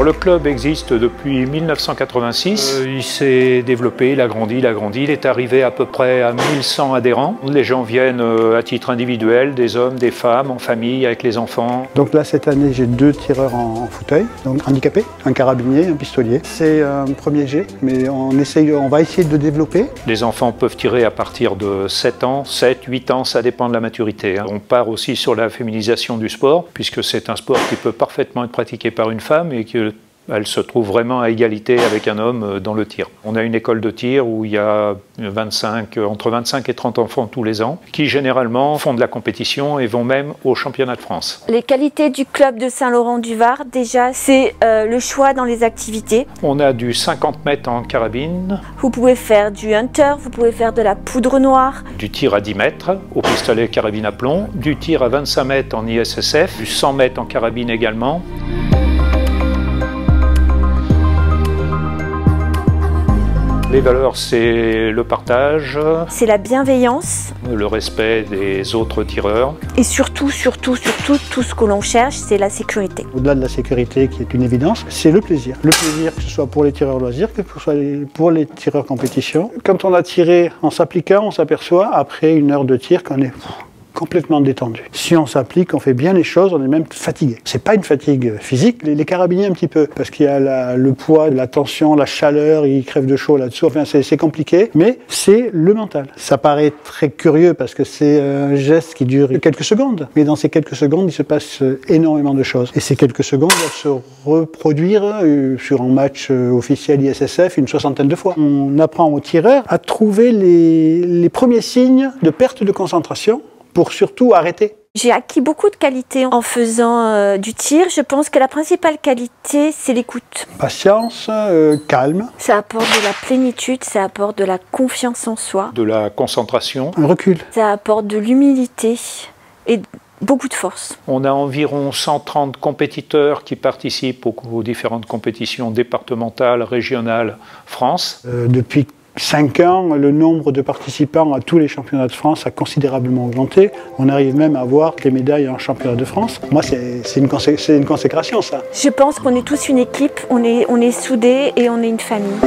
Le club existe depuis 1986. Il s'est développé, il a grandi. Il est arrivé à peu près à 1100 adhérents. Les gens viennent à titre individuel, des hommes, des femmes, en famille, avec les enfants. Donc là, cette année, j'ai 2 tireurs en fauteuil, donc handicapés, un carabinier, un pistolier. C'est un premier jet, mais on va essayer de développer. Les enfants peuvent tirer à partir de 7 ans, 7, 8 ans, ça dépend de la maturité. On part aussi sur la féminisation du sport, puisque c'est un sport qui peut parfaitement être pratiqué par une femme et qu'elle se trouve vraiment à égalité avec un homme dans le tir. On a une école de tir où il y a entre 25 et 30 enfants tous les ans qui généralement font de la compétition et vont même au championnat de France. Les qualités du club de Saint-Laurent-du-Var, déjà, c'est le choix dans les activités. On a du 50 mètres en carabine. Vous pouvez faire du hunter, vous pouvez faire de la poudre noire. Du tir à 10 mètres au pistolet carabine à plomb, du tir à 25 mètres en ISSF, du 100 mètres en carabine également. Les valeurs, c'est le partage, c'est la bienveillance, le respect des autres tireurs. Et surtout, tout ce que l'on cherche, c'est la sécurité. Au-delà de la sécurité, qui est une évidence, c'est le plaisir. Le plaisir, que ce soit pour les tireurs loisirs, que ce soit pour les tireurs compétition. Quand on a tiré en s'appliquant, on s'aperçoit, après 1 heure de tir, qu'on est complètement détendu. Si on s'applique, on fait bien les choses, on est même fatigué. C'est pas une fatigue physique, les carabiniers un petit peu, parce qu'il y a le poids, la tension, la chaleur, ils crèvent de chaud là-dessous, enfin c'est compliqué, mais c'est le mental. Ça paraît très curieux parce que c'est un geste qui dure quelques secondes, mais dans ces quelques secondes, il se passe énormément de choses. Et ces quelques secondes doivent se reproduire sur un match officiel ISSF une 60aine de fois. On apprend aux tireurs à trouver les premiers signes de perte de concentration, pour surtout arrêter. J'ai acquis beaucoup de qualités en faisant du tir. Je pense que la principale qualité, c'est l'écoute. Patience, calme. Ça apporte de la plénitude, ça apporte de la confiance en soi. De la concentration. Un recul. Ça apporte de l'humilité et beaucoup de force. On a environ 130 compétiteurs qui participent aux différentes compétitions départementales, régionales, France. Depuis 5 ans, le nombre de participants à tous les championnats de France a considérablement augmenté. On arrive même à avoir des médailles en championnat de France. Moi, c'est une consécration, ça. Je pense qu'on est tous une équipe, on est soudés et on est une famille.